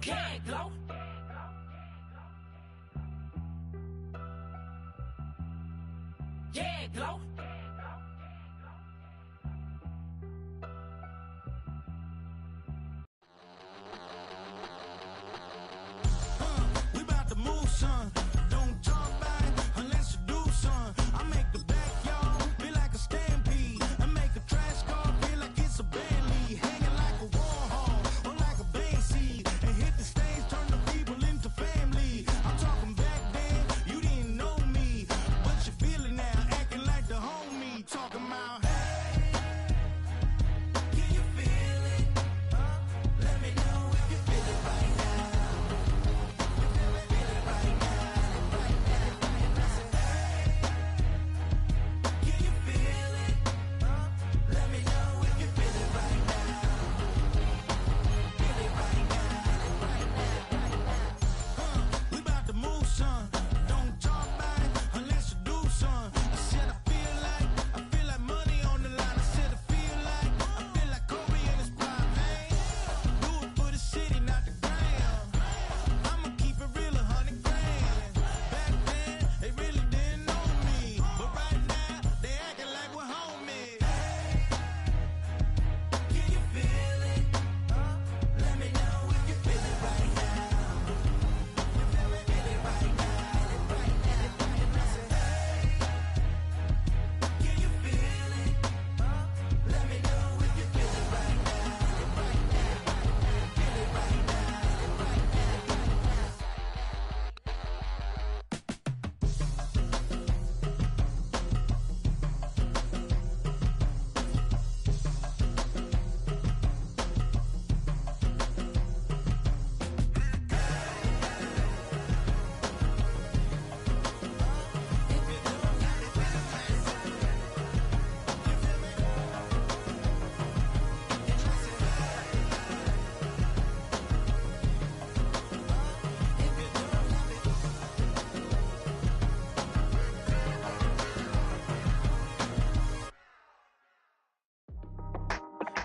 Yeah, glow. Yeah, glow. We about to move, son. Don't talk about it unless you do, son. I make the backyard feel like a stampede. I make a trash car feel like it's a band lead. Hanging like a Warhol or like a band seed. And hit the stage, turn the people into family. I'm talking back then, you didn't know me. But you feel it now, acting like the homie. Talking about, hey, can you feel it? Let me know if you feel it right now.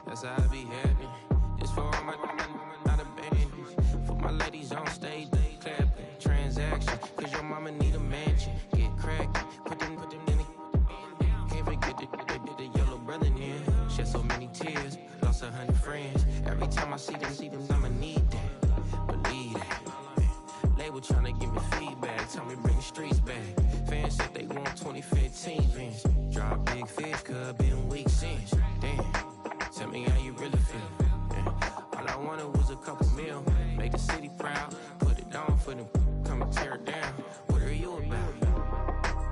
That's how I be happy. Just for all my not a babies. For my ladies on stage, they clapping. Transaction, cause your mama need a mansion. Get crackin', put them in the. Can't forget the yellow brother in. Shed so many tears, lost 100 friends. Every time I see them, I'ma need that. Believe that. Label tryna give me feedback, tell me bring the streets back. Fans said they want 2015 Vince. Drop big fish, cause been weak since. Damn. Tell me how you really feel. Yeah. All I wanted was a couple mil. Make the city proud. Put it on for them. Come and tear it down. What are you about?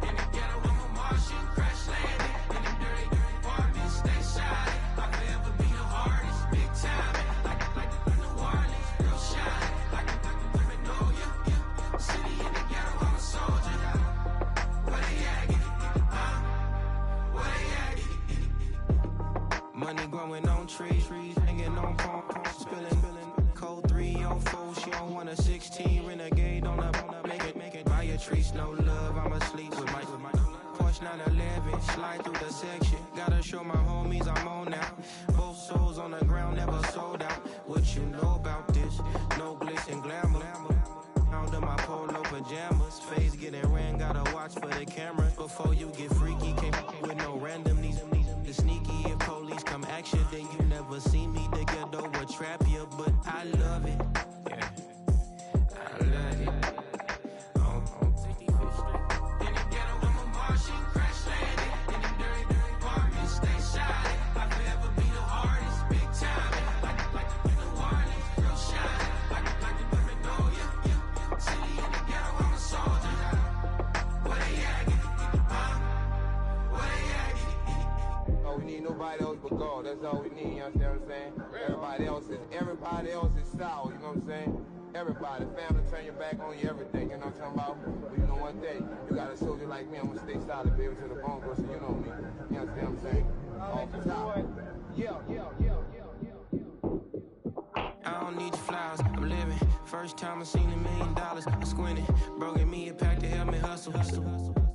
In the ghetto, I'm a Martian. Crash landing. In them dirty apartments. Stay shy. I'll forever be the hardest. Big time. Like the New Orleans. Real shine. Like the women know you. City in the ghetto, I'm a soldier. Where they at? Where they at? Money growing on trees, hanging on palm, spilling, code 304. She don't want a 16 renegade on a make it buy a trees, no love. I'm asleep with my Porsche 911, slide through the section. Gotta show my homies I'm on now. Both souls on the ground, never sold out. What you know about this? No glitz and glamour. Under my polo pajamas, face getting ran, gotta watch for the cameras. Before you get freaky, can't with no random these the sneaky. If police come action, then you never see me. The ghetto will trap you, but I love it. Yeah, I love it. On 65th Street. In the ghetto, I'm a Martian, crash landing. In them dirty apartments, stay shy. I forever be the hardest, big time. Like the New Orleans, real shine. Like the women know you. City in the ghetto, I'm a soldier. Where they at? Where they at? Oh, we need nobody else but God. That's all we need, you understand what I'm saying? Everybody else is sour, you know what I'm saying? Everybody, family, turn your back on you, everything, you know what I'm talking about? But you know one thing, you got a soldier like me, I'm gonna stay solid, baby, to the bone, bro, so you know me. You understand what I'm saying? Off the top. I don't need your flowers, I'm living. First time I seen $1 million, I squinted. Broke me a pack to help me hustle.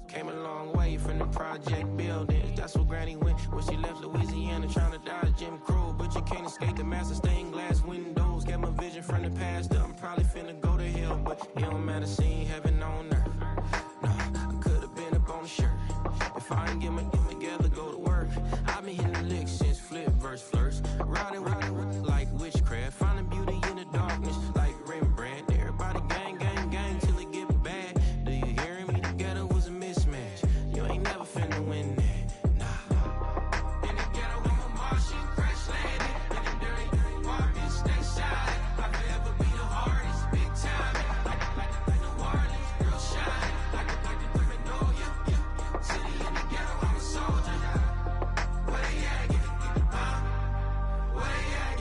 Came a long long way from the project buildings. That's where Granny went when she left Louisiana, trying to dodge Jim Crow. But you can't escape the master stained glass windows. Got my vision from the past, I'm probably finna go to hell, but it don't matter, seeing heaven on earth. No, I could've been up on the shirt. If I ain't get my get together, go to work. I've been hitting the licks since flip verse flirts. Riding like witchcraft, finding beauty in the darkness like Rembrandt. Everybody gang, gang, gang till it get bad. Do you hear me? Together was a mismatch. You ain't never finna win that, nah. In the ghetto, I'm a Martian, crash landed. In the dirty apartment, stay silent. I'll forever be the hardest, big time. Like the Warlins, real shine. Like the women know you. City in the ghetto, I'm a soldier. Where they at? Where they at?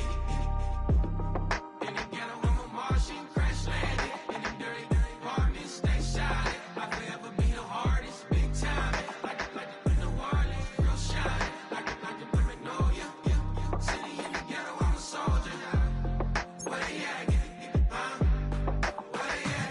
In the ghetto, I'm a Martian, crash landed. In the dirty apartment, stay silent. I'll forever be the hardest, big time. Like the Warlins, real shine. Like the women know you. City in the ghetto, I'm a soldier. Where they at? Where they at?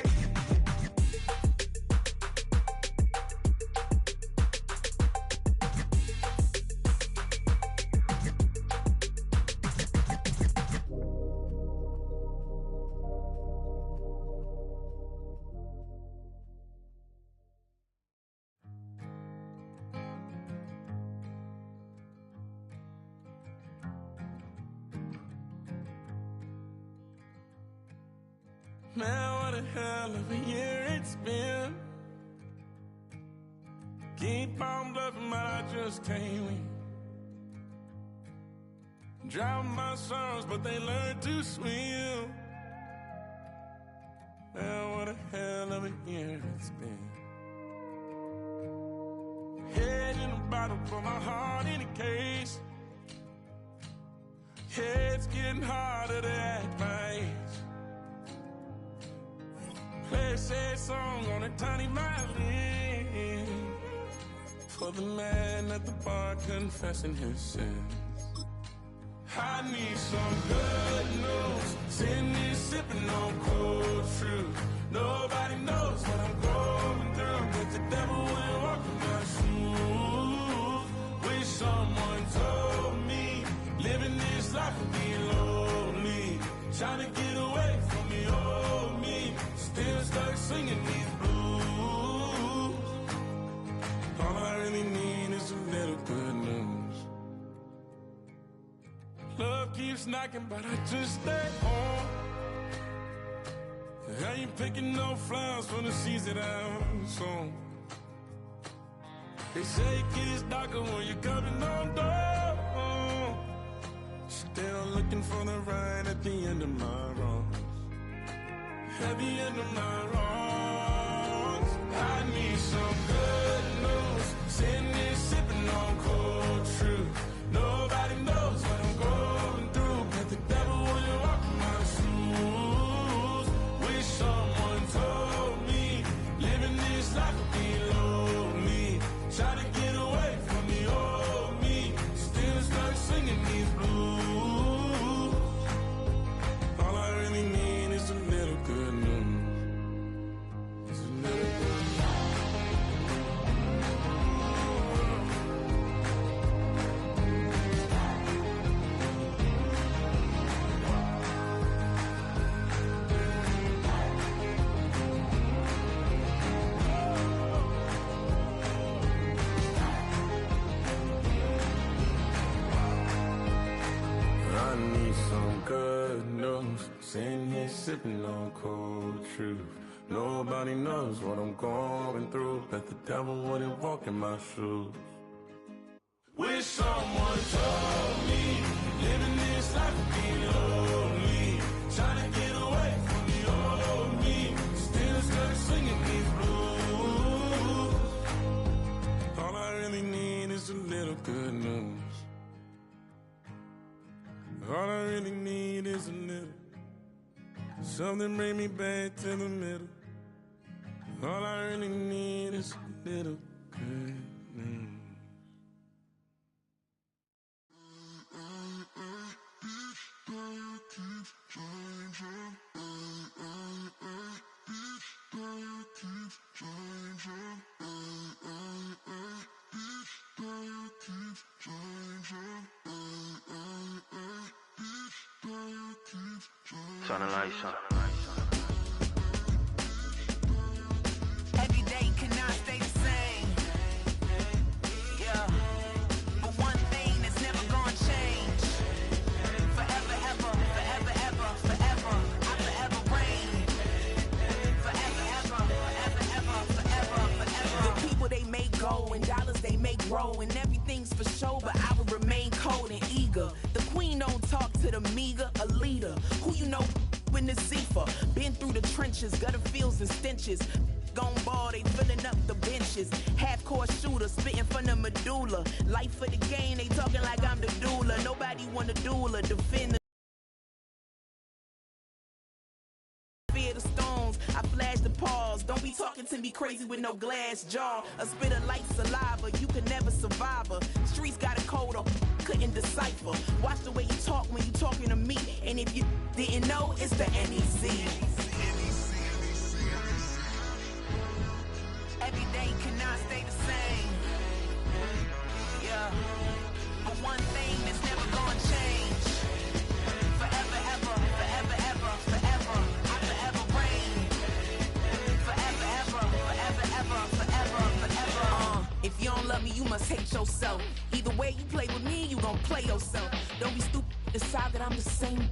Man, what a hell of a year it's been. Keep on bluffing, but I just can't win. Drown my sorrows, but they learn to swim. Man, what a hell of a year it's been. Head in a bottle, put my heart in a case. It's getting harder to act my age. Play a sad song on a tiny violin for the man at the bar confessing his sins. I need some good news. Sitting here sipping on cold truth. Nobody knows what I'm going through, but the devil will walk in my shoes. Wish someone told me living this life would be lonely. Trying to get away from the old me. Still stuck singing these blues. All I really need is a little good news. Love keeps knocking, but I just stay home. I ain't picking no flowers for the seeds that I'm sown. They say it gets darker when you're coming on door. Still looking for the right at the end of my wrongs. At the end of my wrongs, I need some good news. Sitting here sipping on cold truth. Nobody knows what I'm going through, but the devil will walk in my shoes. Wish someone told me living this life would be lonely. Try to get away from the old me. Still stuck singing these blues. All I really need is a little good news. It's a little good news. I need some good news. Sitting here sipping on cold truth. Nobody knows what I'm going through, but the devil wouldn't walk in my shoes. Wish someone told me living this life would be lonely. Trying to get away from the old me. Still stuck singing these blues. All I really need is a little good news. All I really need is a little. Something bring me back to the middle. All I really need is a little good news. Turn the lights on. Every day cannot stay the same. Yeah. But one thing that's never gonna change. Forever, ever, forever, ever, forever. I forever reign. Forever, ever, forever, ever, forever, forever. The people they make go and dollars they make grow and everything's for show, but I will remain cold and eager. The queen don't talk to the meager, a leader. Who you know in the Zephyr? Been through the trenches, gutter fields and stenches. Gone ball, they filling up the benches. Half-court shooter, spitting from the medulla. Life for the game, they talking like I'm the doula. Nobody wanna duel or defend the fear the stones. I flash the pause. Don't be talking to me crazy with no glass jaw. A spit of light saliva, you can never survive her. Streets got a code up, couldn't decipher. Watch the way you talk when you talking to me. And if you didn't know, it's the NEC. Every day cannot stay the same. Yeah. But one thing that's never gonna change. Forever, ever, forever, ever, forever. I forever reign. Forever, ever, forever, ever, forever, forever. If you don't love me, you must hate yourself. Either way you play with me, you gon' play yourself. Don't be stupid, decide that I'm the same.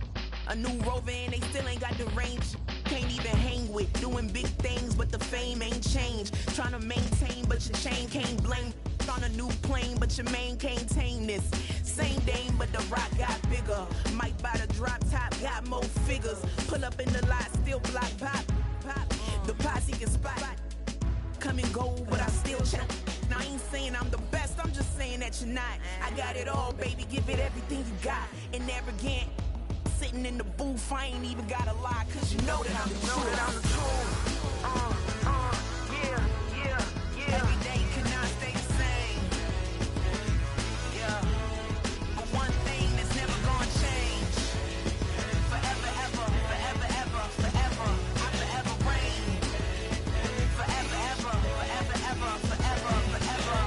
A new rover and they still ain't got the range. Can't even hang with, doing big things, but the fame ain't changed. Trying to maintain, but your chain can't blame. On a new plane, but your main can't tame this. Same dame, but the rock got bigger. Might buy the drop top, got more figures. Pull up in the lot, still block pop, pop. The posse can spot. Come and go, but I still check. Now I ain't saying I'm the best, I'm just saying that you're not. I got it all, baby, give it everything you got. And arrogant, sitting in the booth, I ain't even gotta lie, cause you know that I'm the truth. Yeah, yeah, yeah. Every day cannot stay the same. Yeah. But one thing that's never gonna change. Forever, ever, forever, ever, forever. I forever reign. Forever, ever, forever, ever, forever, forever.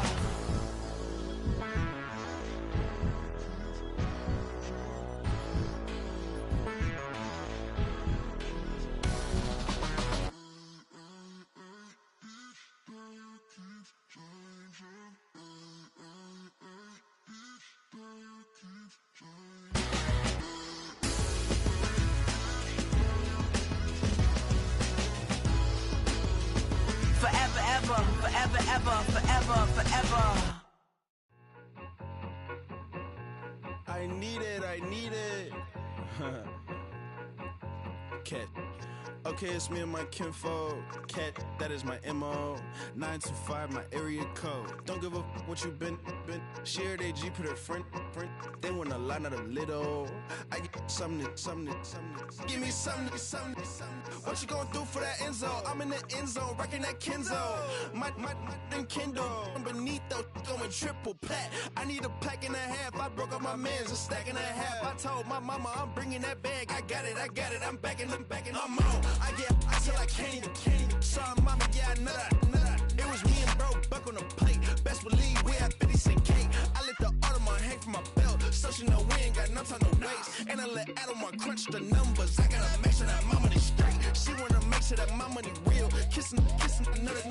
Forever, ever, forever, ever, forever, forever. I need it, I need it. Cat. Okay, it's me and my kinfolk. Cat, that is my MO. 925, my area code. Don't give a what you been. Shared AG, put her friend. They want a lot, not a little. I get something. Give me something. What you gonna do for that end zone? I'm in the end zone, rocking that Kenzo. My Kindle. I'm beneath though, going triple plat. I need a pack and a half. I broke up my mans, a stack and a half. I told my mama I'm bringing that bag. I got it. I'm backing. I'm on. I till I can't. Sorry, mama, yeah, I know that. It was me and bro, buck on the plate. Best believe we had 50 cent cake. I let the Audemars hang from my belt. So she know we ain't got no time to waste. And I let Audemars crunch the numbers. I gotta make sure that my money straight. She wanna make sure that my money real. Kissing another.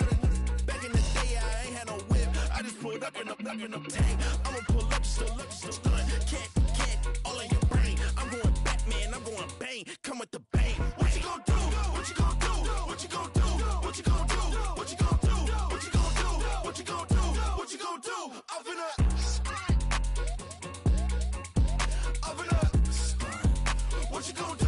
Back in the day, I ain't had no whip. I just pulled up in the tank. I'ma pull up just to stun. Cat, all in your brain. I'm going Batman, I'm going bang. Come with the bang. What you gon' do? What you gon' do? What you gon' do? What you gon' do? What you gon' do? What you gon' do? What you gon' do? What you gon' do? Up in up. What you gon' do?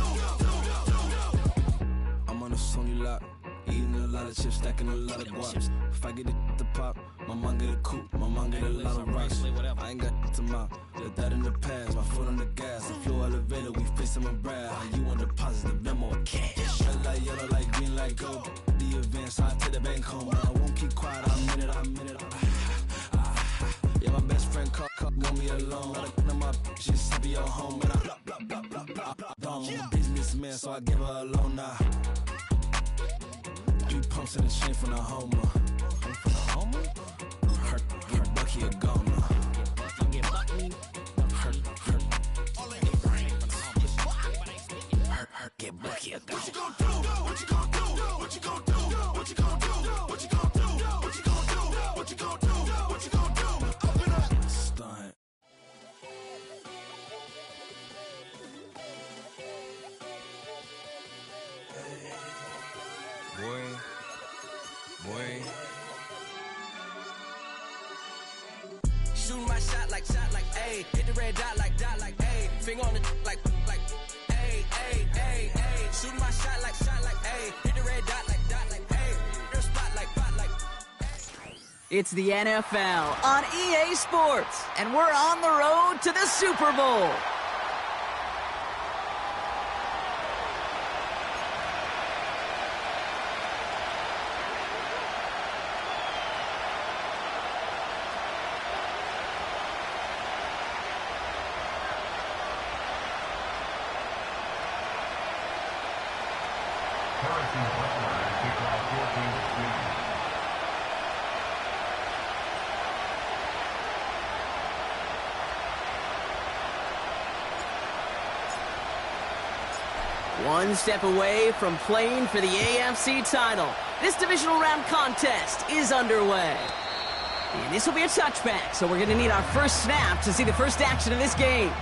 I'm on a Sony lot, eating a lot of chips, stacking a lot of guap. If I get it to pop, my mom get a coupe, my mom get a lot of rocks. I ain't got to mouth, let that in the past. My foot on the gas, I flew elevator, we facing my brad. How you want deposit the memo or cash? Red light, yellow light, green light, go. The event, so I take the bank home. I won't keep quiet, I'm in it. Yeah, my best friend called got me alone. I my just be your home, and I I'm a businessman, so I give her a loan now. 3 pumps in the chain from the Homer. Her Bucky a goner. Her get Boy. Shooting my shot like, ayy. Hit the red dot like, ayy. Finger on the like, ayy, ayy, ayy, ayy. Shooting my shot like, ayy. Hit the red dot like, ayy. Your spot like, It's the NFL on EA Sports, and we're on the road to the Super Bowl. One step away from playing for the AFC title. This divisional round contest is underway. And this will be a touchback, so we're going to need our first snap to see the first action of this game.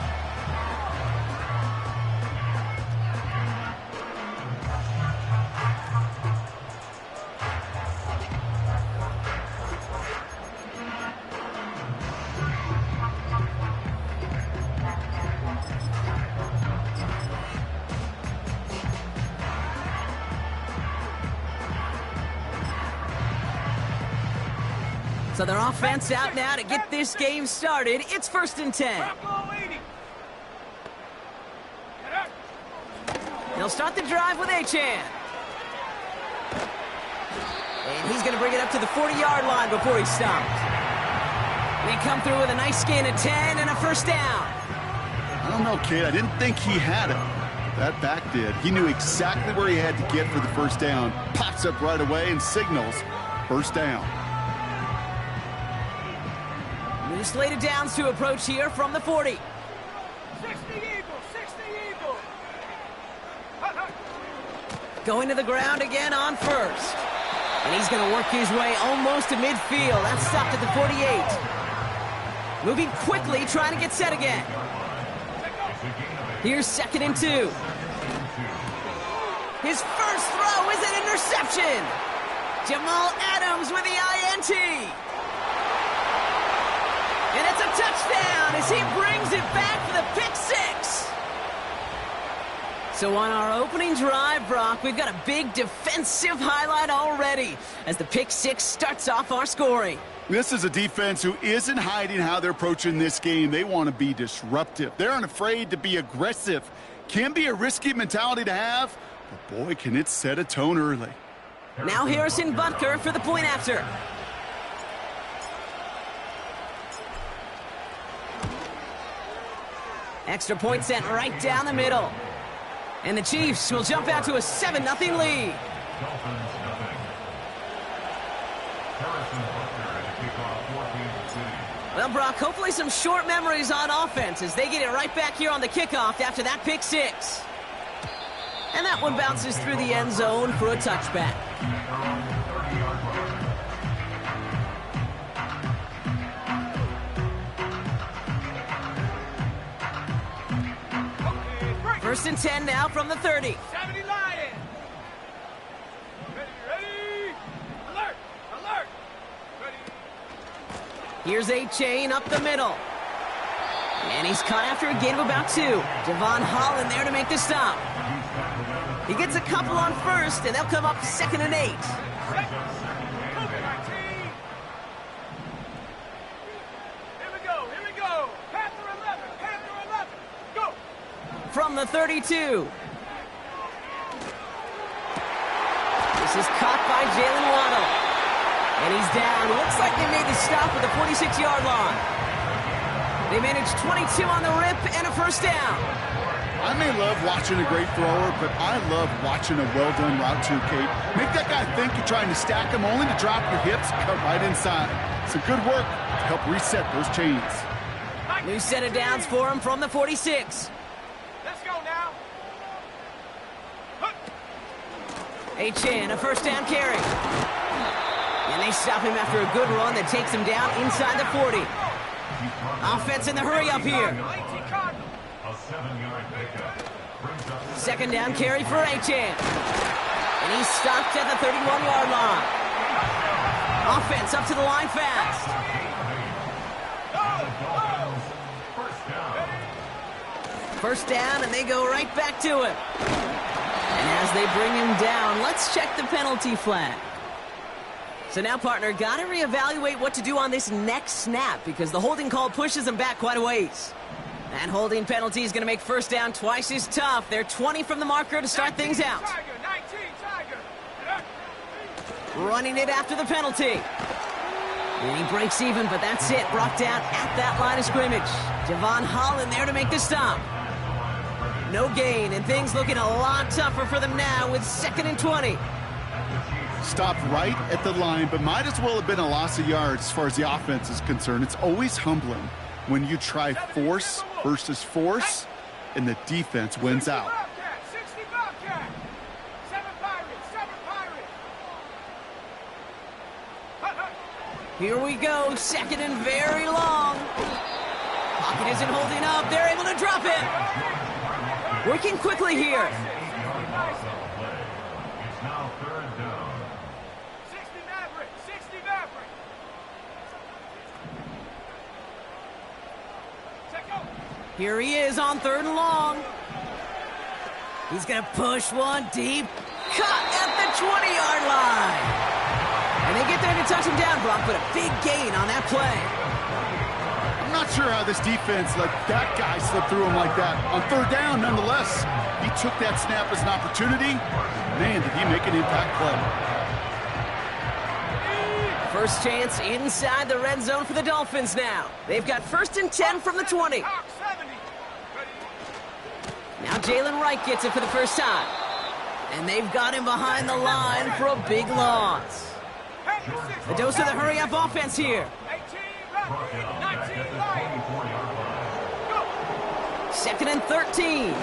So their offense out now to get this game started. It's 1st and 10. They'll start the drive with Achan. And he's going to bring it up to the 40-yard line before he's stopped. They come through with a nice gain of 10 and a first down. I don't know, kid. I didn't think he had it. That back did. He knew exactly where he had to get for the first down. Pops up right away and signals first down. New slate of downs to approach here from the 40. 60 Eagles. Going to the ground again on first. And he's going to work his way almost to midfield. That's stopped at the 48. Moving quickly, trying to get set again. Here's 2nd and 2. His first throw is an interception. Jamal Adams with the INT. And it's a touchdown as he brings it back for the pick 6. So on our opening drive, Brock, we've got a big defensive highlight already as the pick 6 starts off our scoring. This is a defense who isn't hiding how they're approaching this game. They want to be disruptive. They aren't afraid to be aggressive. Can be a risky mentality to have, but boy, can it set a tone early. Now Harrison Butker for the point after. Extra point sent right down the middle. And the Chiefs will jump out to a 7-0 lead. Well, Brock, hopefully some short memories on offense as they get it right back here on the kickoff after that pick 6. And that one bounces through the end zone for a touchback. First and 10 now from the 30. 70 Lions. Ready. Alert. Ready. Here's Achane up the middle. And he's caught after a gain of about 2. Devon Holland there to make the stop. He gets a couple on first, and they'll come up 2nd and 8. Here we go. Panther 11. Go. From the 32. This is caught by Jalen Waddle. And he's down. Looks like they made the stop at the 46-yard line. They managed 22 on the rip and a first down. I may love watching a great thrower, but I love watching a well-done route too, Kate. Make that guy think you're trying to stack him only to drop your hips, cut right inside. Some good work to help reset those chains. New set of downs for him from the 46. Let's go now. Achan, a first down carry. And they stop him after a good run that takes him down inside the 40. Offense in the hurry up here. A 7-yard pickup. 2nd down carry for Achan. And he's stopped at the 31-yard line. Offense up to the line fast. First down, and they go right back to him. And as they bring him down, let's check the penalty flag. So now, partner, got to reevaluate what to do on this next snap because the holding call pushes them back quite a ways. That holding penalty is going to make first down twice as tough. They're 20 from the marker to start things out. Running it after the penalty. And he breaks even, but that's it. Brought down at that line of scrimmage. Javon Holland there to make the stop. No gain, and things looking a lot tougher for them now with 2nd and 20. Stopped right at the line, but might as well have been a loss of yards as far as the offense is concerned. It's always humbling when you try force versus force, and the defense wins out. Here we go, 2nd and very long. Pocket isn't holding up. They're able to drop it. Working quickly here. Here he is on 3rd and long. He's going to push one deep. Caught at the 20-yard line. And they get there to touch him down, Brock, but a big gain on that play. I'm not sure how this defense let that guy slip through him like that. On 3rd down, nonetheless, he took that snap as an opportunity. Man, did he make an impact play. First chance inside the red zone for the Dolphins now. They've got 1st and 10 from the 20. Now J-Wright gets it for the first time. And they've got him behind the line for a big loss. A dose of the hurry-up offense here. 2nd and 13.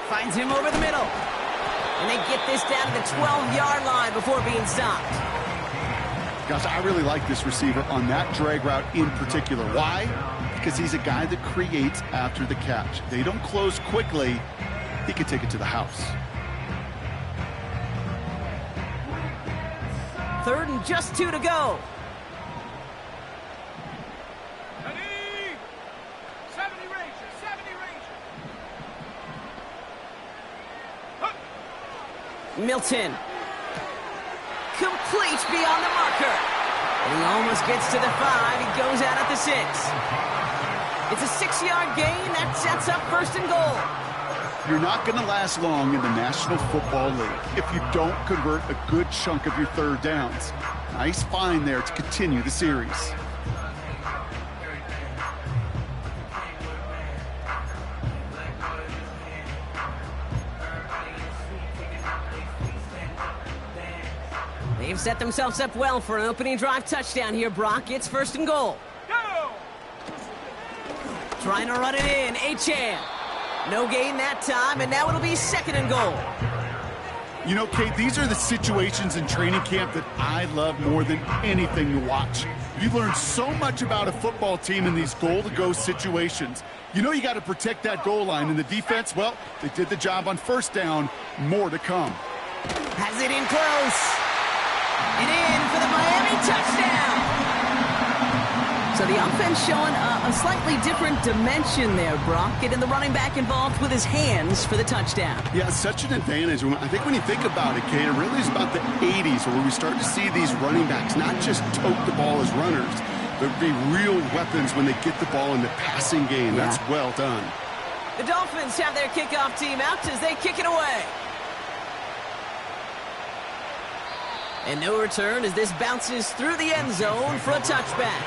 Finds him over the middle. And they get this down to the 12-yard line before being stopped. Gosh, I really like this receiver on that drag route in particular. Why? Because he's a guy that creates after the catch. They don't close quickly. He can take it to the house. 3rd and just 2 to go. 70 Rangers. Milton. Complete beyond the marker. And he almost gets to the 5. He goes out at the 6. It's a 6-yard gain. That sets up 1st and goal. You're not going to last long in the National Football League if you don't convert a good chunk of your 3rd downs. Nice find there to continue the series. They've set themselves up well for an opening drive touchdown here, Brock. It's 1st and goal. Go! Trying to run it in. Achane. No gain that time, and now it'll be 2nd and goal. You know, Kate, these are the situations in training camp that I love more than anything to watch. You learn so much about a football team in these goal-to-go situations. You know you got to protect that goal line, and the defense, well, they did the job on 1st down. More to come. Has it in close. And in for the Miami touchdown. So the offense showing a slightly different dimension there, Brock. Getting the running back involved with his hands for the touchdown. Yeah, such an advantage. I think when you think about it, Kate, it really is about the 80s where we start to see these running backs not just tote the ball as runners, but be real weapons when they get the ball in the passing game. Yeah. That's well done. The Dolphins have their kickoff team out as they kick it away. And no return as this bounces through the end zone for a touchback.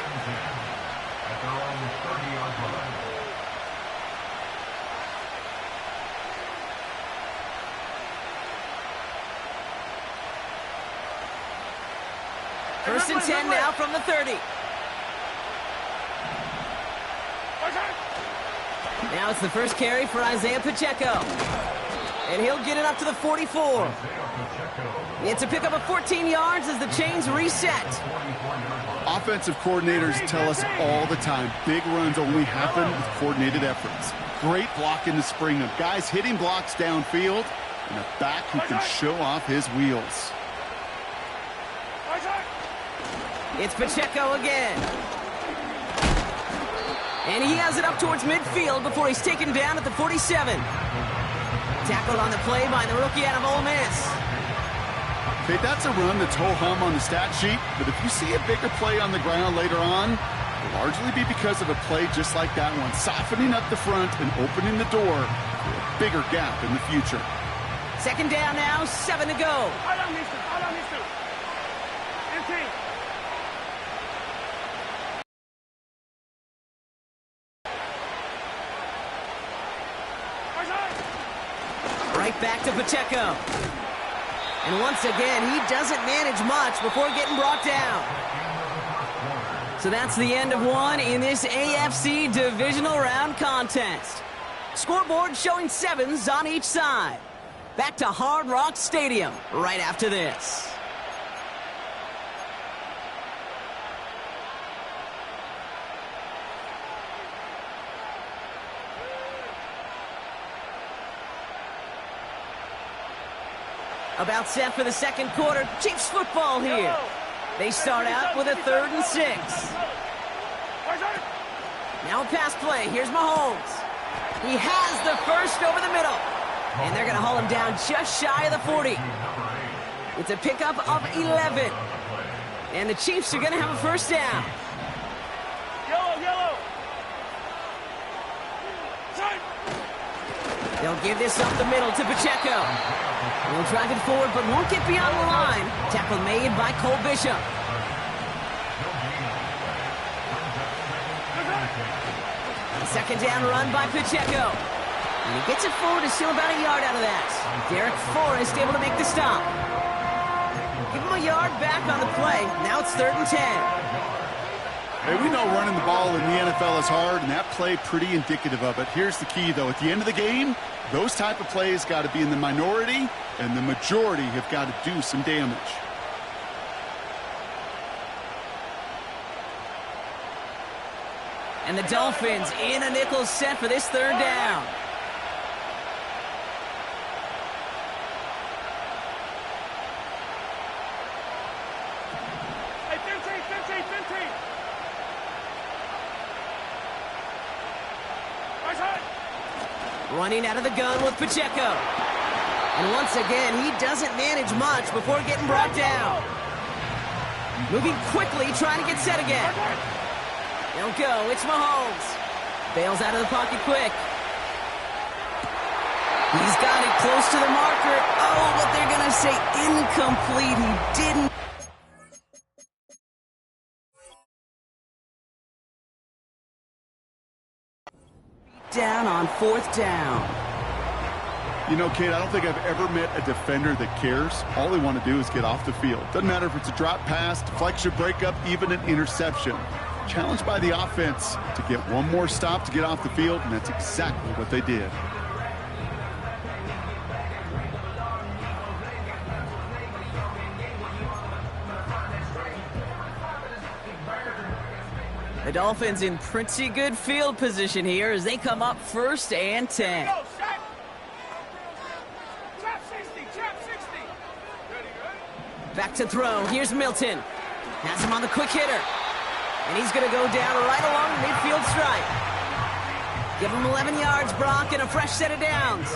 First and 10 now from the 30. Now it's the first carry for Isaiah Pacheco. And he'll get it up to the 44. It's a pickup of 14 yards as the chains reset. Offensive coordinators tell us all the time, big runs only happen with coordinated efforts. Great block in the spring of guys hitting blocks downfield. and a back who can show off his wheels. It's Pacheco again. And he has it up towards midfield before he's taken down at the 47. Tackled on the play by the rookie out of Ole Miss. Okay, that's a run that's ho-hum on the stat sheet, but if you see a bigger play on the ground later on, it'll largely be because of a play just like that one, softening up the front and opening the door for a bigger gap in the future. Second down now, 7 to go. Hold on, mister. Hold on, mister. Empty. Right back to Pacheco. And once again, he doesn't manage much before getting brought down. So that's the end of one in this AFC divisional round contest. Scoreboard showing 7s on each side. Back to Hard Rock Stadium right after this. About set for the second quarter. Chiefs football here. They start out with a 3rd and 6. Now a pass play. Here's Mahomes. He has the first over the middle. And they're going to haul him down just shy of the 40. It's a pickup of 11. And the Chiefs are going to have a first down. Yellow. They'll give this up the middle to Pacheco. He'll drive it forward, but won't get beyond the line. Tackle made by Cole Bishop. Second down run by Pacheco. And he gets it forward to steal about a yard out of that. Derek Forrest able to make the stop. Give him a yard back on the play. Now it's 3rd and 10. Hey, we know running the ball in the NFL is hard, and that play pretty indicative of it. Here's the key, though. At the end of the game, those type of plays got to be in the minority, and the majority have got to do some damage. And the Dolphins in a nickel set for this 3rd down. Hey, 15. Running out of the gun with Pacheco. And once again, he doesn't manage much before getting brought down. Moving quickly, trying to get set again. They'll go. It's Mahomes. Bails out of the pocket quick. He's got it close to the marker. Oh, but they're going to say incomplete. He didn't. Down on 4th down. You know, Kate, I don't think I've ever met a defender that cares. All they want to do is get off the field. Doesn't matter if it's a drop pass, deflection, breakup, even an interception. Challenged by the offense to get one more stop to get off the field, and that's exactly what they did. The Dolphins in pretty good field position here as they come up 1st and 10. Trap 60. Back to throw. Here's Milton. Has him on the quick hitter. And he's going to go down right along the midfield stripe. Give him 11 yards, Brock, and a fresh set of downs.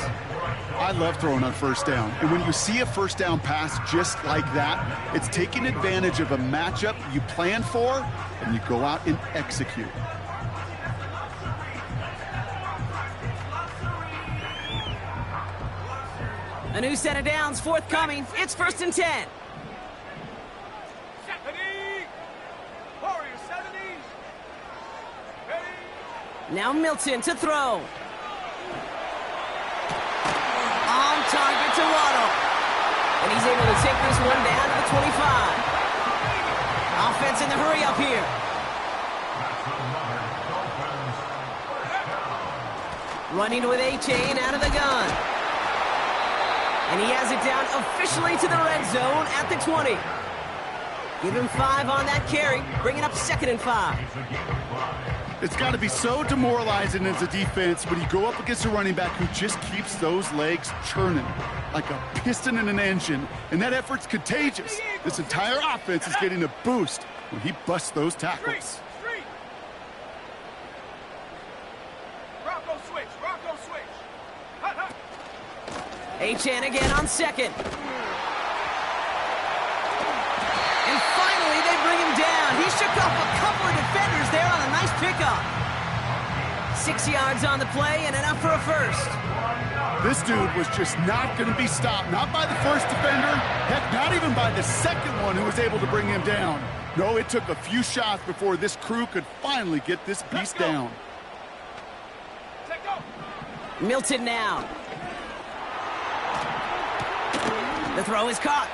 I love throwing on 1st down. And when you see a 1st down pass just like that, it's taking advantage of a matchup you plan for, and you go out and execute. A new set of downs forthcoming. It's 1st and 10. 70. Warrior 70. Ready. Now Milton to throw. On target to Waddle. And he's able to take this one down to the 25. Offense in the hurry up here. Running with A-Chain out of the gun. And he has it down officially to the red zone at the 20. Give him 5 on that carry, bringing up 2nd and 5. It's got to be so demoralizing as a defense when you go up against a running back who just keeps those legs churning like a piston in an engine, and that effort's contagious. This entire offense is getting a boost when he busts those tackles. Rocco switch. Rocco switch. Hut, hut. Achane again on second. And finally, they bring him down. He shook off a couple of defenders there on a nice pickup. 6 yards on the play and enough for a first. This dude was just not going to be stopped. Not by the first defender. Heck, not even by the second one who was able to bring him down. No, it took a few shots before this crew could finally get this beast down. Milton now. The throw is caught.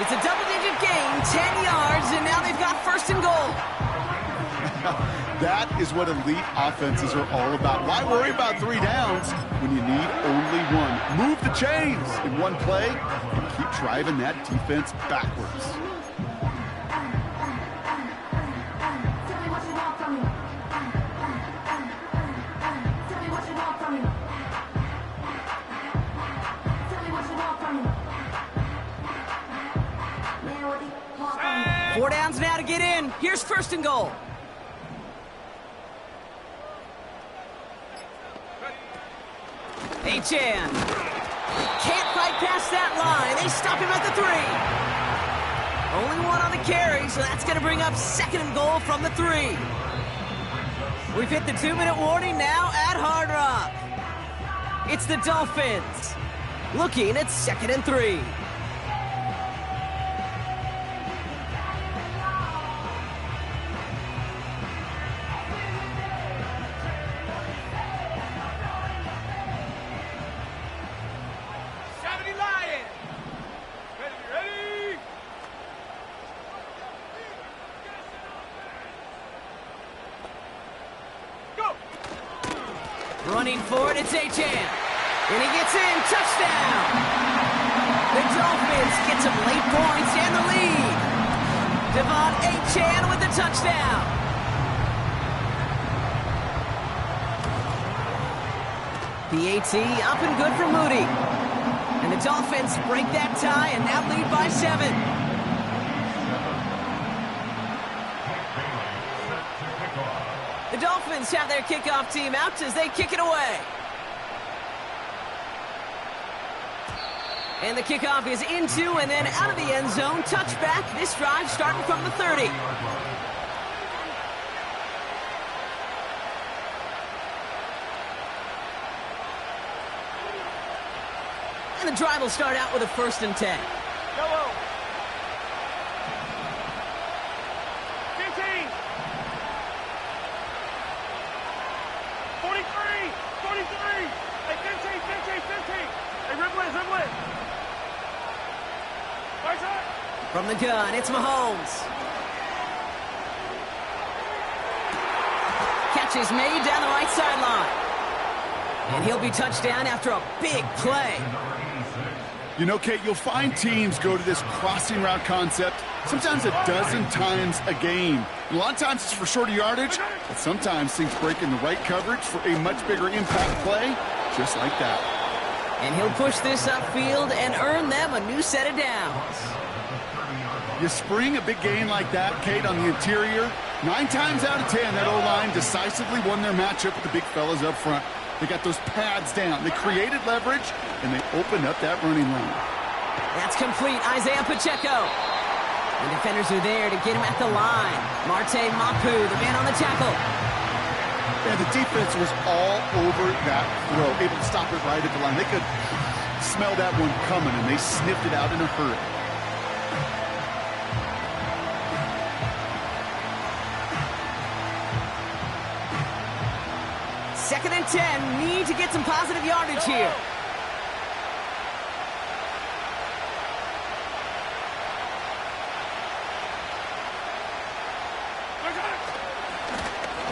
It's a double-digit gain, 10 yards, and now they've got first and goal. That is what elite offenses are all about. Why worry about 3 downs when you need only one? Move the chains in one play and keep driving that defense backwards. Four downs now to get in. Here's first and goal. Achane. Can't fight past that line. They stop him at the 3. Only one on the carry, so that's going to bring up second and goal from the 3. We've hit the 2-minute warning now at Hard Rock. It's the Dolphins looking at second and 3. Running for it, it's Achane. And he gets in, touchdown! The Dolphins get some late points and the lead. Devon Achane with the touchdown. The AT up and good for Moody. And the Dolphins break that tie and now lead by 7. The Dolphins have their kickoff team out as they kick it away. And the kickoff is into and then out of the end zone. Touchback. This drive starting from the 30. And the drive will start out with a 1st and 10. Yellow. 15. 43. 43. Hey, 15. Hey, Ripley. Right side. From the gun, it's Mahomes. Catch is made down the right sideline. And he'll be touchdown after a big play. You know, Kate, you'll find teams go to this crossing route concept sometimes a dozen times a game. And a lot of times it's for shorter yardage, but sometimes things break in the right coverage for a much bigger impact play, just like that. And he'll push this upfield and earn them a new set of downs. You spring a big game like that, Kate, on the interior, 9 times out of 10, that O-line decisively won their matchup with the big fellas up front. They got those pads down. They created leverage, and they opened up that running lane. That's complete. Isaiah Pacheco. The defenders are there to get him at the line. Marte Mapu, the man on the tackle. And the defense was all over that throw, able to stop it right at the line. They could smell that one coming, and they sniffed it out in a hurry. Second and 10. Need to get some positive yardage here.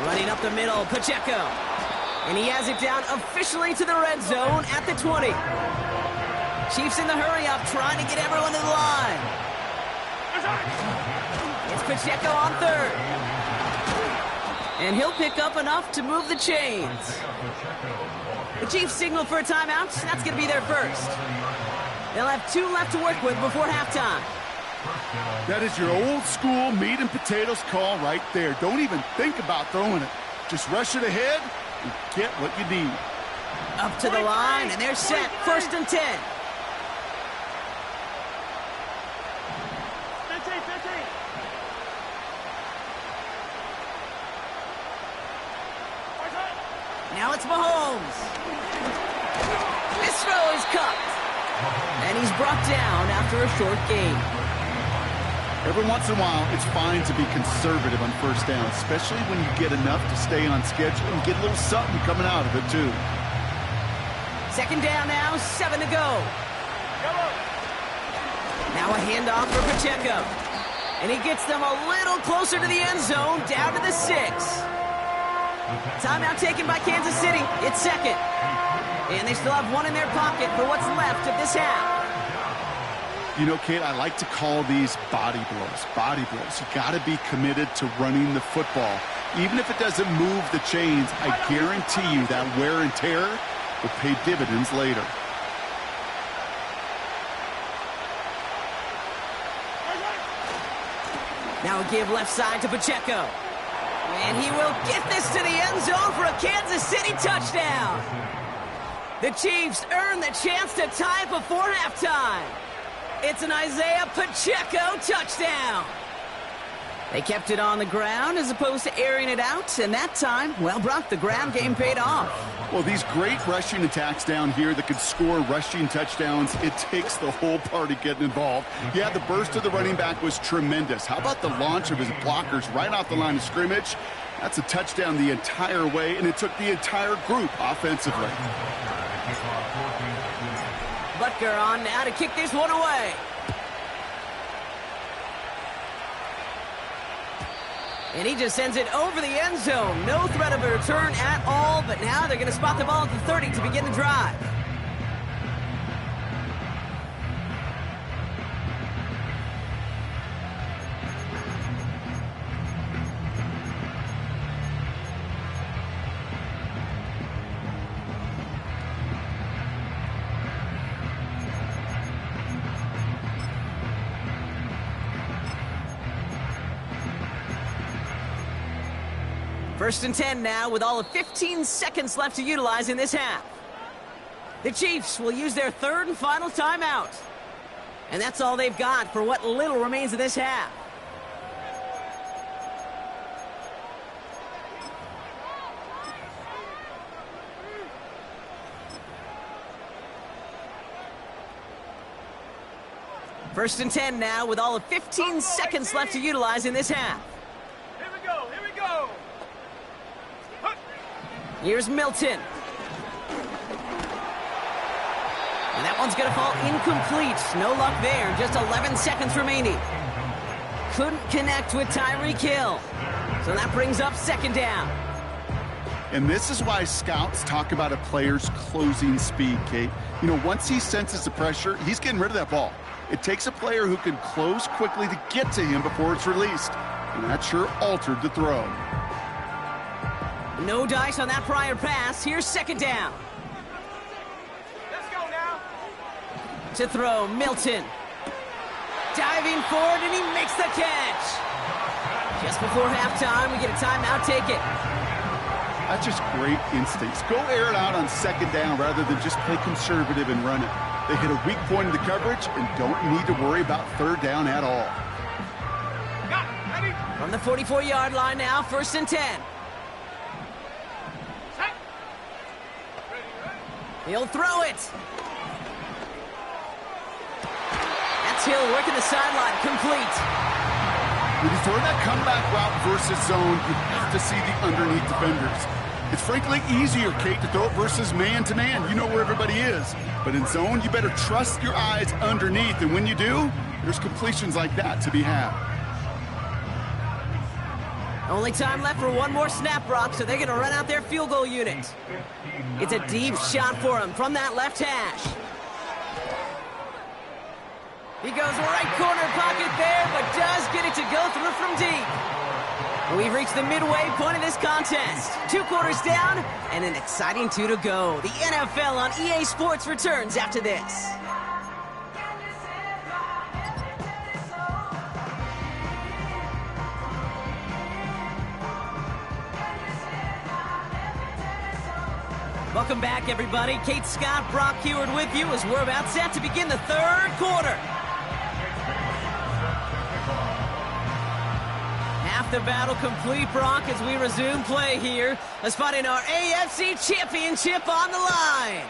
Running up the middle, Pacheco. And he has it down officially to the red zone at the 20. Chiefs in the hurry-up, trying to get everyone to the line. It's Pacheco on third. And he'll pick up enough to move the chains. The Chiefs signal for a timeout. That's going to be their first. They'll have 2 left to work with before halftime. That is your old school meat and potatoes call right there. Don't even think about throwing it. Just rush it ahead and get what you need. Up to the line, and they're set. 1st and 10. 15, 15. Now it's Mahomes. This throw is cupped. And he's brought down after a short gain. Every once in a while, it's fine to be conservative on first down, especially when you get enough to stay on schedule and get a little something coming out of it, too. 2nd down now, 7 to go. Now a handoff for Pacheco. And he gets them a little closer to the end zone, down to the 6. Timeout taken by Kansas City. It's 2nd. And they still have 1 in their pocket for what's left of this half. You know, Kate, I like to call these body blows. Body blows. You got to be committed to running the football. Even if it doesn't move the chains, I guarantee you that wear and tear will pay dividends later. Now a give left side to Pacheco. And he will get this to the end zone for a Kansas City touchdown. The Chiefs earn the chance to tie before halftime. It's an Isaiah Pacheco touchdown. They kept it on the ground as opposed to airing it out, and that time, well, Brock, the ground game paid off. Well, these great rushing attacks down here that could score rushing touchdowns, it takes the whole party getting involved. Yeah, the burst of the running back was tremendous. How about the launch of his blockers right off the line of scrimmage? That's a touchdown the entire way, and it took the entire group offensively. Butker on now to kick this one away. And he just sends it over the end zone. No threat of a return at all, but now they're going to spot the ball at the 30 to begin the drive. First and 10 now with all of 15 seconds left to utilize in this half. The Chiefs will use their 3rd and final timeout. And that's all they've got for what little remains of this half. First and 10 now with all of 15 seconds left to utilize in this half. Here we go, here we go. Here's Milton. And that one's going to fall incomplete. No luck there. Just 11 seconds remaining. Couldn't connect with Tyreek Hill. So that brings up 2nd down. And this is why scouts talk about a player's closing speed, Kate. You know, once he senses the pressure, he's getting rid of that ball. It takes a player who can close quickly to get to him before it's released. And that sure altered the throw. No dice on that prior pass. Here's 2nd down. Let's go now. To throw, Milton. Diving forward, and he makes the catch. Just before halftime, we get a timeout taken. That's just great instincts. Go air it out on 2nd down rather than just play conservative and run it. They hit a weak point in the coverage and don't need to worry about 3rd down at all. Got it, ready? From the 44-yard line now, 1st and 10. He'll throw it. That's Hill working the sideline, complete. When you throw that comeback route versus zone, you have to see the underneath defenders. It's frankly easier, Kate, to throw it versus man-to-man. You know where everybody is. But in zone, you better trust your eyes underneath. And when you do, there's completions like that to be had. Only time left for one more snap, Brock, so they're going to run out their field goal unit. It's a deep shot for him from that left hash. He goes right corner pocket there, but does get it to go through from deep. We've reached the midway point of this contest. 2 quarters down and an exciting 2 to go. The NFL on EA Sports returns after this. Welcome back, everybody. Kate Scott, Brock Heward with you as we're about set to begin the 3rd quarter. Half the battle complete, Brock, as we resume play here. A spot in our AFC Championship on the line.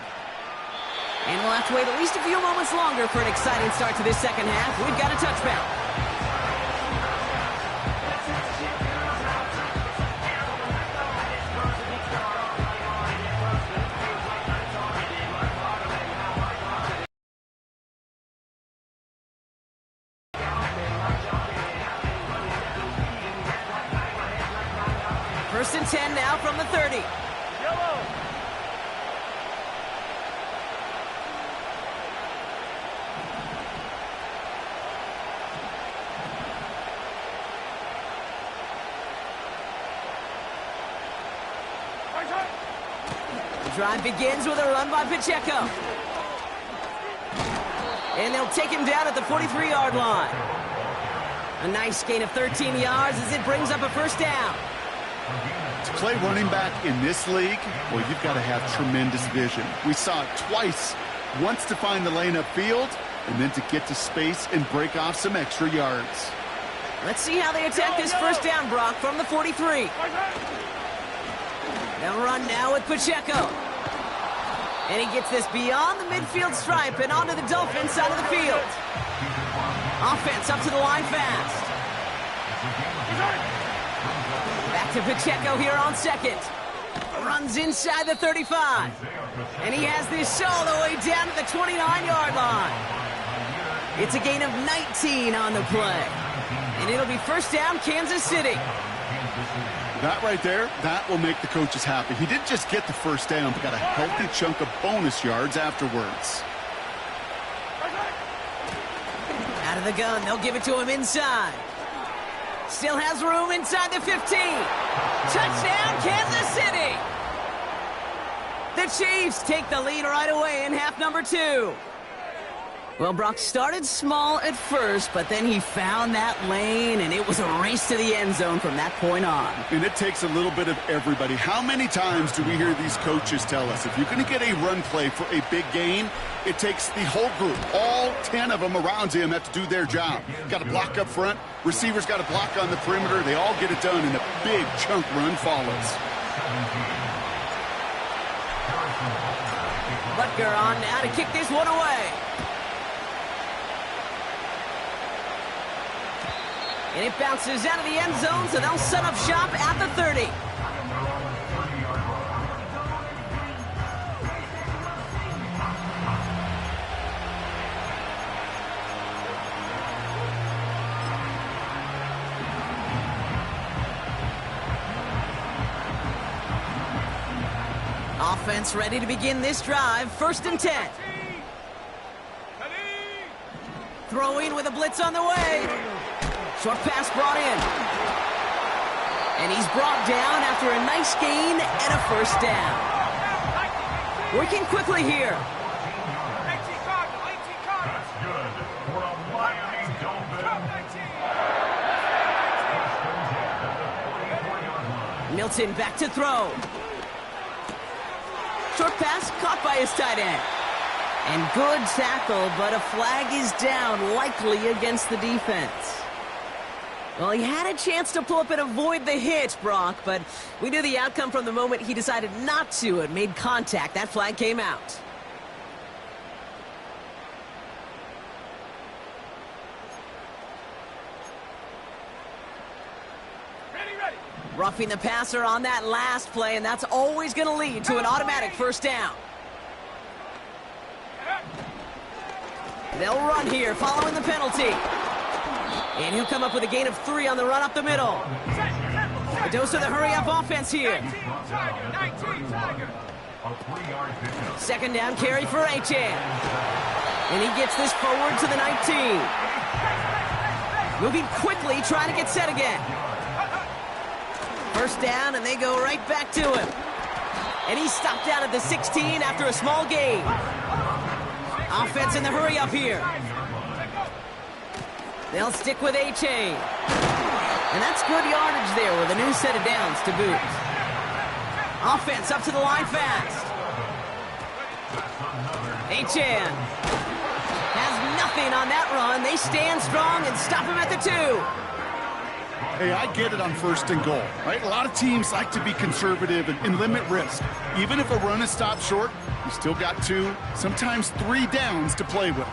And we'll have to wait at least a few moments longer for an exciting start to this second half. We've got a touchdown. First and 10 now from the 30. Yellow. The drive begins with a run by Pacheco. And they'll take him down at the 43-yard line. A nice gain of 13 yards as it brings up a first down. To play running back in this league, well, you've got to have tremendous vision. We saw it twice. Once to find the lane upfield, and then to get to space and break off some extra yards. Let's see how they attack this first down, Brock, from the 43. They'll run now with Pacheco. And he gets this beyond the midfield stripe and onto the Dolphins side of the field. Offense up to the line fast. Back to Pacheco here on second. Runs inside the 35. And he has this all the way down to the 29-yard line. It's a gain of 19 on the play. And it'll be first down, Kansas City. That right there, that will make the coaches happy. He didn't just get the first down, but got a healthy chunk of bonus yards afterwards. Out of the gun, they'll give it to him inside. Still has room inside the 15. Touchdown, Kansas City! The Chiefs take the lead right away in half number 2. Well, Brock started small at first, but then he found that lane, and it was a race to the end zone from that point on. And it takes a little bit of everybody. How many times do we hear these coaches tell us, if you're going to get a run play for a big gain, it takes the whole group, all 10 of them around him have to do their job. Got to block up front, receivers got to block on the perimeter, they all get it done, and a big chunk run follows. Butker on now to kick this one away. And it bounces out of the end zone, so they'll set up shop at the 30. Offense ready to begin this drive. First and 10. Throwing with a blitz on the way. Short pass brought in. And he's brought down after a nice gain and a first down. Working quickly here. Milton back to throw. Short pass caught by his tight end. And good tackle, but a flag is down, likely against the defense. Well, he had a chance to pull up and avoid the hit, Brock, but we knew the outcome from the moment he decided not to and made contact. That flag came out. Ready. Roughing the passer on that last play, and that's always going to lead to an automatic first down. They'll run here following the penalty. And he'll come up with a gain of 3 on the run up the middle. A dose of the hurry-up offense here. Second down carry for Achan. And he gets this forward to the 19. Moving quickly, trying to get set again. First down, and they go right back to him. And he's stopped down at the 16 after a small gain. Offense in the hurry up here. They'll stick with A-Chain. And that's good yardage there with a new set of downs to boot. Offense up to the line fast. A-Chan has nothing on that run. They stand strong and stop him at the 2. Hey, I get it on first and goal, right? A lot of teams like to be conservative and limit risk. Even if a run is stopped short, you still got 2, sometimes 3 downs to play with.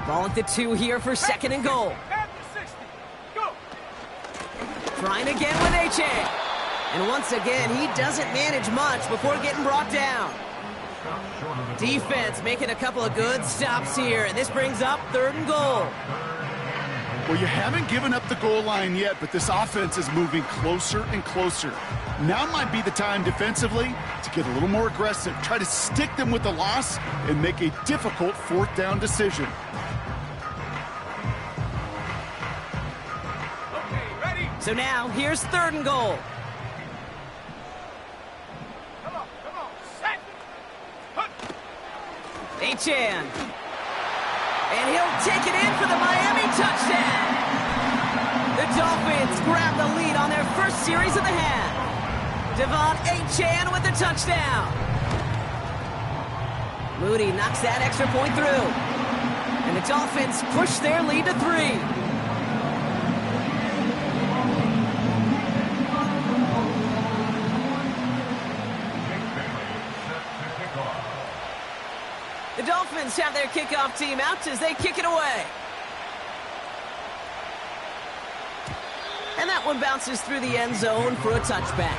Ball at the 2 here for second and goal. Trying again with A-Chain. And once again, he doesn't manage much before getting brought down. Defense making a couple of good stops here, and this brings up third and goal. Well, you haven't given up the goal line yet, but this offense is moving closer and closer. Now might be the time defensively to get a little more aggressive, try to stick them with the loss, and make a difficult fourth down decision. So now, here's third and goal. A-Chan. And he'll take it in for the Miami touchdown. The Dolphins grab the lead on their first series of the half. Devon A-Chan with the touchdown. Moody knocks that extra point through. And the Dolphins push their lead to 3. The Dolphins have their kickoff team out as they kick it away. And that one bounces through the end zone for a touchback.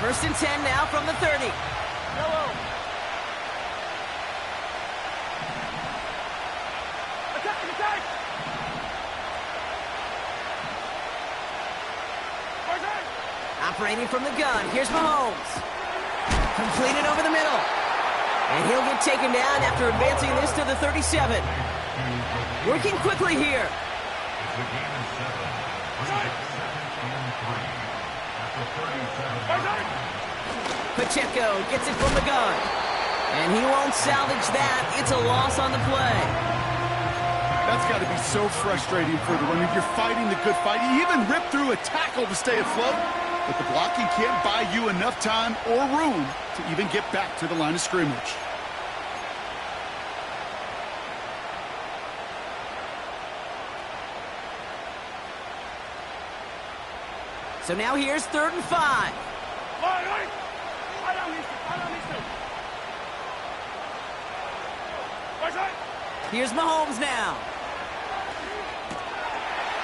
First and 10 now from the 30. Yellow. Attack, attack! Operating from the gun, here's Mahomes. Completed over the middle. And he'll get taken down after advancing this to the 37. Working quickly here. Pacheco gets it from the gun. And he won't salvage that. It's a loss on the play. That's got to be so frustrating for the runner. You're fighting the good fight. You even rip through a tackle to stay afloat. But the blocking can't buy you enough time or room to even get back to the line of scrimmage. So now here's third and 5. Here's Mahomes now.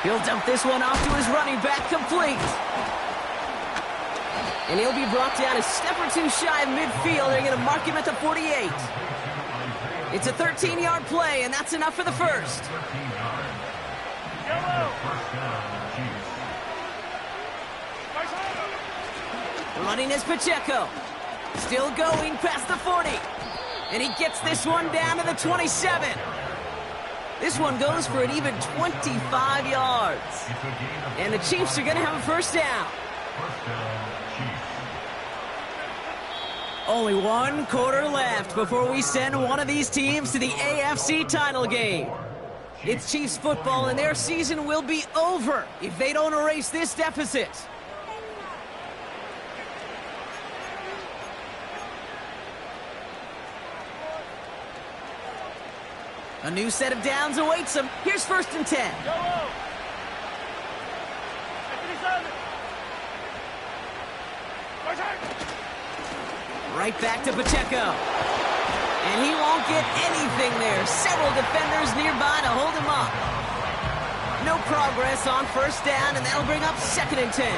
He'll dump this one off to his running back, complete. And he'll be brought down a step or 2 shy of midfield. They're going to mark him at the 48. It's a 13-yard play, and that's enough for the first. Running is Pacheco. Still going past the 40. And he gets this one down to the 27. This one goes for an even 25 yards. And the Chiefs are going to have a first down. Only 1 quarter left before we send one of these teams to the AFC title game. It's Chiefs football, and their season will be over if they don't erase this deficit. A new set of downs awaits them. Here's first and 10. Right back to Pacheco. And he won't get anything there. Several defenders nearby to hold him up. No progress on first down, and that'll bring up second and 10.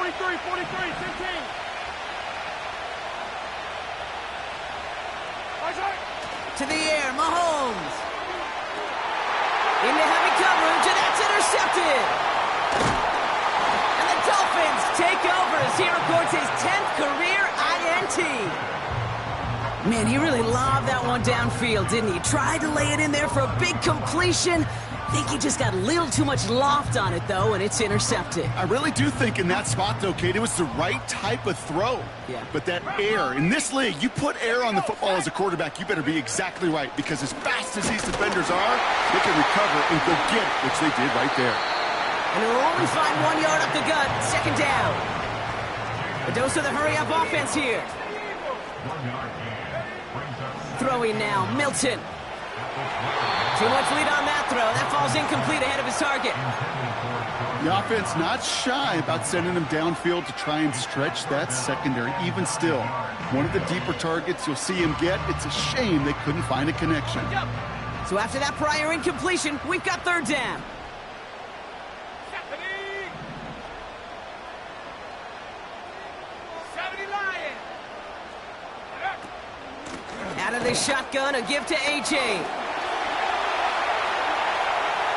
43, 43, 15. To the air, Mahomes. Into heavy coverage, and that's intercepted. And the Dolphins take over as he records his 10th career INT. Man, he really lobbed that one downfield, didn't he? Tried to lay it in there for a big completion. I think he just got a little too much loft on it, though, and it's intercepted. I really do think in that spot, though, Kate, it was the right type of throw. Yeah. But that air, in this league, you put air on the football as a quarterback, you better be exactly right, because as fast as these defenders are, they can recover and go get it, which they did right there. And they'll only find 1 yard up the gut, second down. A dose of the hurry-up offense here. Throwing now, Milton. Too much lead on that throw. That falls incomplete ahead of his target. The offense not shy about sending them downfield to try and stretch that secondary. Even still, one of the deeper targets you'll see him get. It's a shame they couldn't find a connection. So after that prior incompletion, we've got third down. Out of the shotgun, a give to A.J.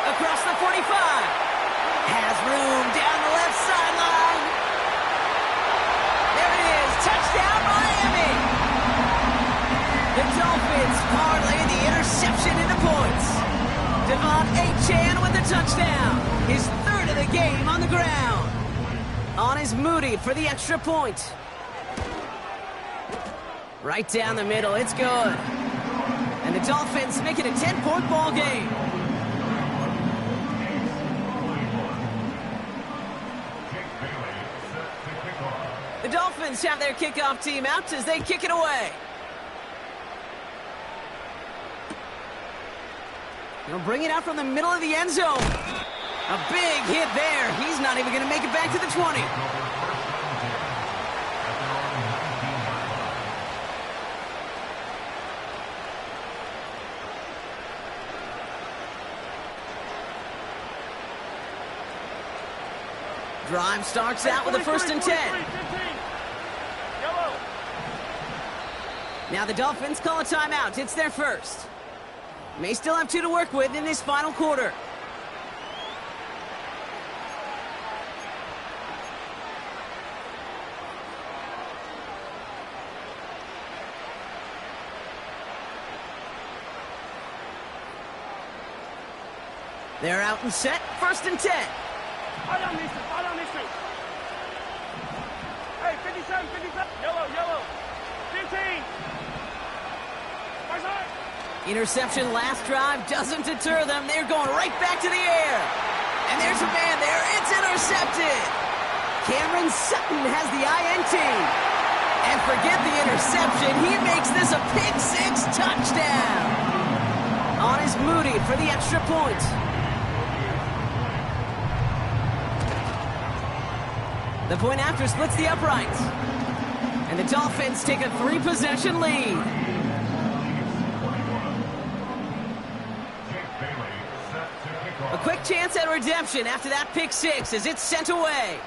Across the 45. Has room down the left sideline. There it is. Touchdown, Miami. The Dolphins parlay the interception into points. Devon Achane with the touchdown. His third of the game on the ground. On is Moody for the extra point. Right down the middle. It's good. And the Dolphins make it a 10-point ball game. The Dolphins have their kickoff team out as they kick it away. They'll bring it out from the middle of the end zone. A big hit there. He's not even going to make it back to the 20. Drive starts out with a 1st and 10. Now the Dolphins call a timeout. It's their first. May still have 2 to work with in this final quarter. They're out and set. 1st and 10. Hey, 57, 57. Yellow. 15. Interception last drive doesn't deter them. They're going right back to the air. And there's a man there. It's intercepted. Cameron Sutton has the INT. And forget the interception. He makes this a pick-6 touchdown. On is Moody for the extra point. The point after splits the uprights. And the Dolphins take a 3-possession lead. A quick chance at redemption after that pick-6 as it's sent away.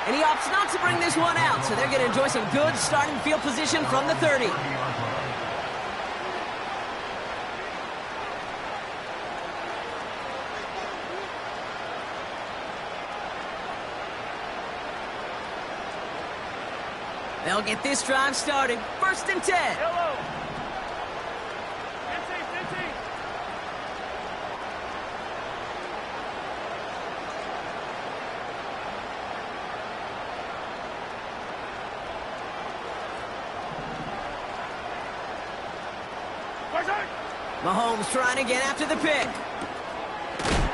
And he opts not to bring this one out, so they're going to enjoy some good starting field position from the 30. They'll get this drive started. 1st and 10. Yellow. 15. Mahomes trying to get after the pick.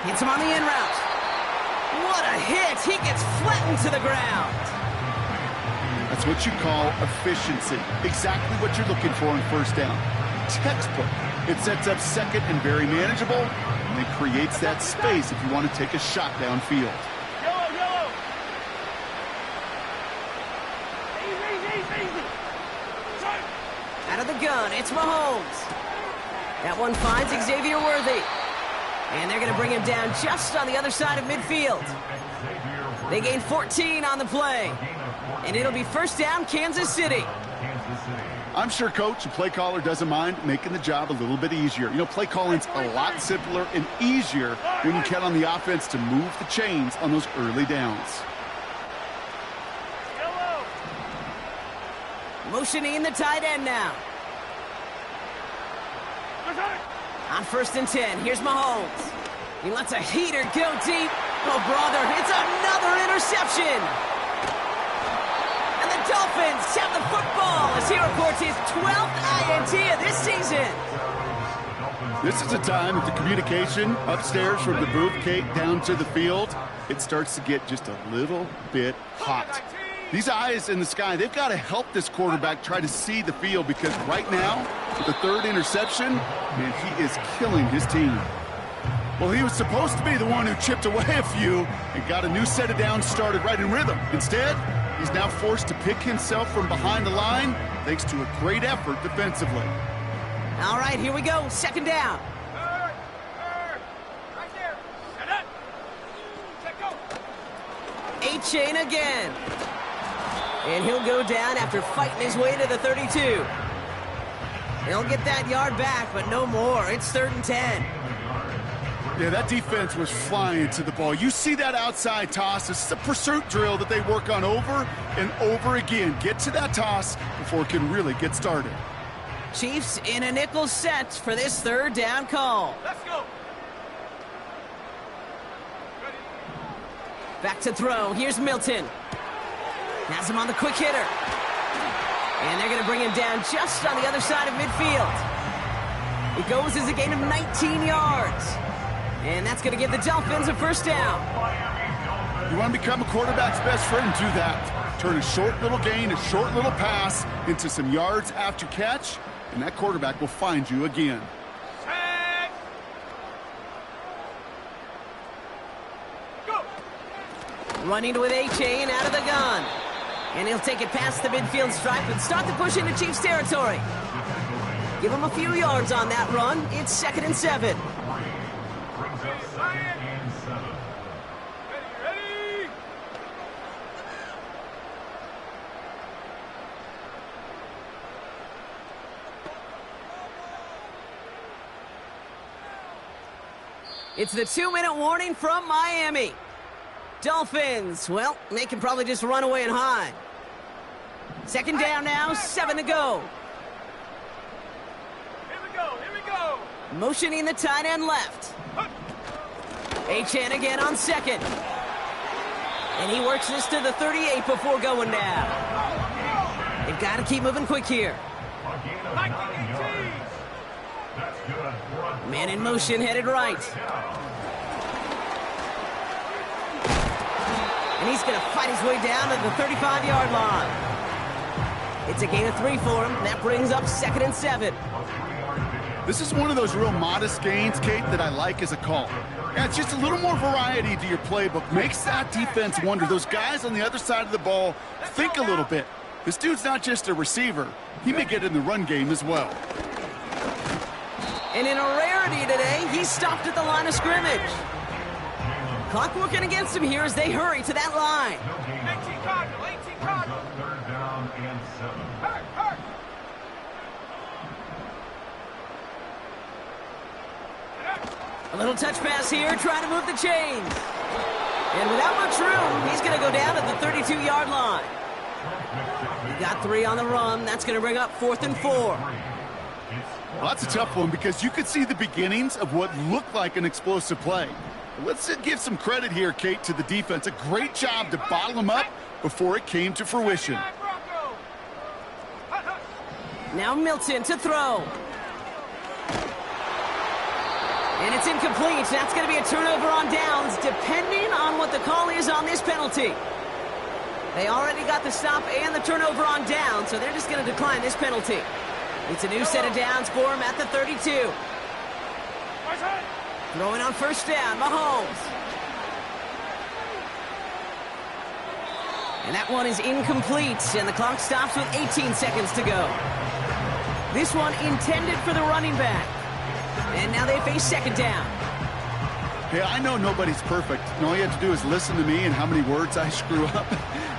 Hits him on the in route. What a hit. He gets flattened to the ground. That's what you call efficiency. Exactly what you're looking for on 1st down. Textbook. It sets up 2nd and very manageable, and it creates that space if you want to take a shot downfield. Yellow. Easy. Out of the gun, it's Mahomes. That one finds Xavier Worthy. And they're going to bring him down just on the other side of midfield. They gain 14 on the play. And it'll be first down, Kansas City. I'm sure coach and play caller doesn't mind making the job a little bit easier. You know, play calling's a lot simpler and easier when you count on the offense to move the chains on those early downs. Motioning the tight end now. On 1st and 10, here's Mahomes. He lets a heater go deep. Oh, brother, it's another interception. And the Dolphins have the football as he reports his 12th INT of this season. This is a time that the communication upstairs from the booth, Kate, down to the field, it starts to get just a little bit hot. These eyes in the sky, they've got to help this quarterback try to see the field, because right now, with the 3rd interception, man, he is killing his team. Well, he was supposed to be the one who chipped away a few and got a new set of downs started right in rhythm. Instead, he's now forced to pick himself from behind the line thanks to a great effort defensively. All right, here we go. 2nd down. Right there. Set up. Check go. A-chain again. And he'll go down after fighting his way to the 32. He'll get that yard back, but no more. It's 3rd and 10. Yeah, that defense was flying to the ball. You see that outside toss. This is a pursuit drill that they work on over and over again. Get to that toss before it can really get started. Chiefs in a nickel set for this 3rd down call. Let's go. Back to throw. Here's Milton. Has him on the quick hitter. And they're going to bring him down just on the other side of midfield. It goes as a gain of 19 yards. And that's going to give the Dolphins a 1st down. You want to become a quarterback's best friend, do that. Turn a short little gain, a short little pass into some yards after catch, and that quarterback will find you again. Set. Go. Running with A-chain out of the gun. And he'll take it past the midfield stripe and start the push into Chiefs territory. Give him a few yards on that run. It's 2nd and 7. Ready. It's the 2-minute warning from Miami. Dolphins, well, they can probably just run away and hide. 2nd down now, 7 to go. Here we go. Motioning the tight end left. A-chain again on 2nd. And he works this to the 38 before going down. They've got to keep moving quick here. Man in motion, headed right. And he's going to fight his way down to the 35-yard line. It's a gain of 3 for him. That brings up 2nd and 7. This is one of those real modest gains, Kate, that I like as a call. Yeah, it's just a little more variety to your playbook. Makes that defense wonder. Those guys on the other side of the ball think a little bit. This dude's not just a receiver. He may get in the run game as well. And in a rarity today, he's stopped at the line of scrimmage. Clock working against him here as they hurry to that line. 18 Cardinal. 3rd down and 7. Hurt. A little touch pass here, trying to move the chains. And without much room, he's going to go down at the 32-yard line. He got 3 on the run. That's going to bring up 4th and 4. Well, that's a tough one because you could see the beginnings of what looked like an explosive play. Let's give some credit here, Kate, to the defense. A great job to bottle them up before it came to fruition. Now Milton to throw. And it's incomplete. That's going to be a turnover on downs, depending on what the call is on this penalty. They already got the stop and the turnover on down, so they're just going to decline this penalty. It's a new set of downs for him at the 32. Throwing on 1st down, Mahomes. And that one is incomplete, and the clock stops with 18 seconds to go. This one intended for the running back. And now they face 2nd down. Hey, I know nobody's perfect, and all you have to do is listen to me and how many words I screw up.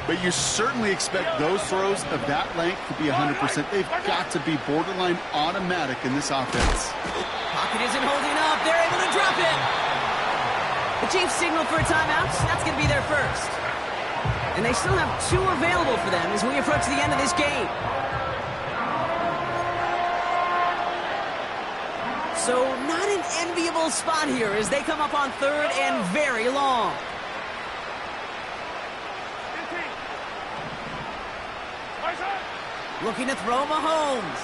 But you certainly expect those throws of that length to be 100%. They've got to be borderline automatic in this offense. Pocket isn't holding up. They're able to drop it. The Chiefs signal for a timeout. That's going to be their first. And they still have 2 available for them as we approach the end of this game. So not an enviable spot here as they come up on 3rd and very long. Looking to throw Mahomes.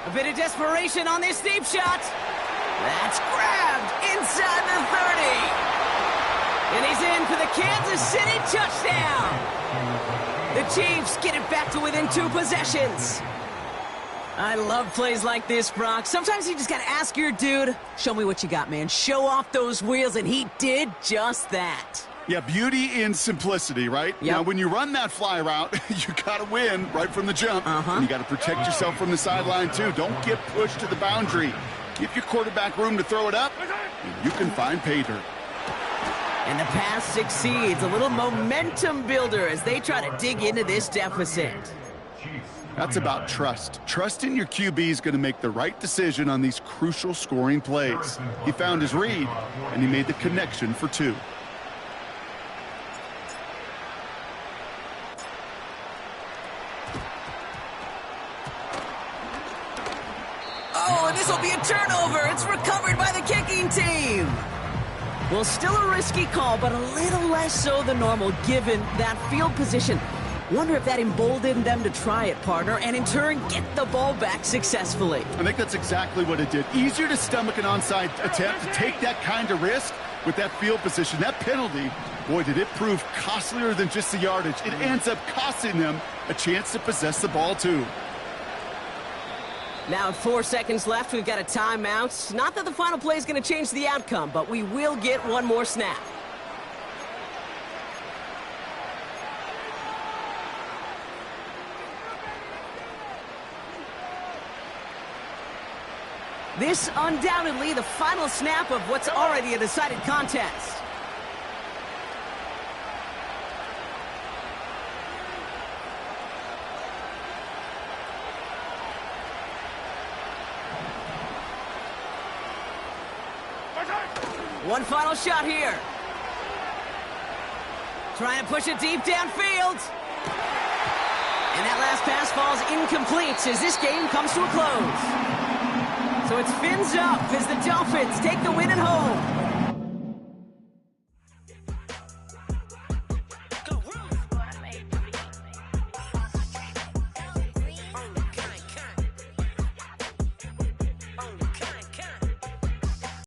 A bit of desperation on this deep shot. That's grabbed inside the 30. And he's in for the Kansas City touchdown. The Chiefs get it back to within 2 possessions. I love plays like this, Brock. Sometimes you just got to ask your dude, show me what you got, man. Show off those wheels, and he did just that. Yeah, beauty in simplicity, right? Yep. Now, when you run that fly route, you got to win right from the jump. And you got to protect yourself from the sideline, too. Don't get pushed to the boundary. Give your quarterback room to throw it up, and you can find pay dirt. And the pass succeeds. A little momentum builder as they try to dig into this deficit. That's about trust. Trust in your QB is going to make the right decision on these crucial scoring plays. He found his read, and he made the connection for 2. Oh, and this will be a turnover. It's recovered by the kicking team. Well, still a risky call, but a little less so than normal given that field position. Wonder if that emboldened them to try it, partner, and in turn get the ball back successfully. I think that's exactly what it did. Easier to stomach an onside attempt, to take that kind of risk with that field position. That penalty, boy, did it prove costlier than just the yardage. It ends up costing them a chance to possess the ball, too. Now, 4 seconds left, we've got a timeout. Not that the final play is going to change the outcome, but we will get one more snap. This undoubtedly the final snap of what's already a decided contest. One final shot here. Trying to push it deep downfield. And that last pass falls incomplete as this game comes to a close. So it's fins up as the Dolphins take the win at home.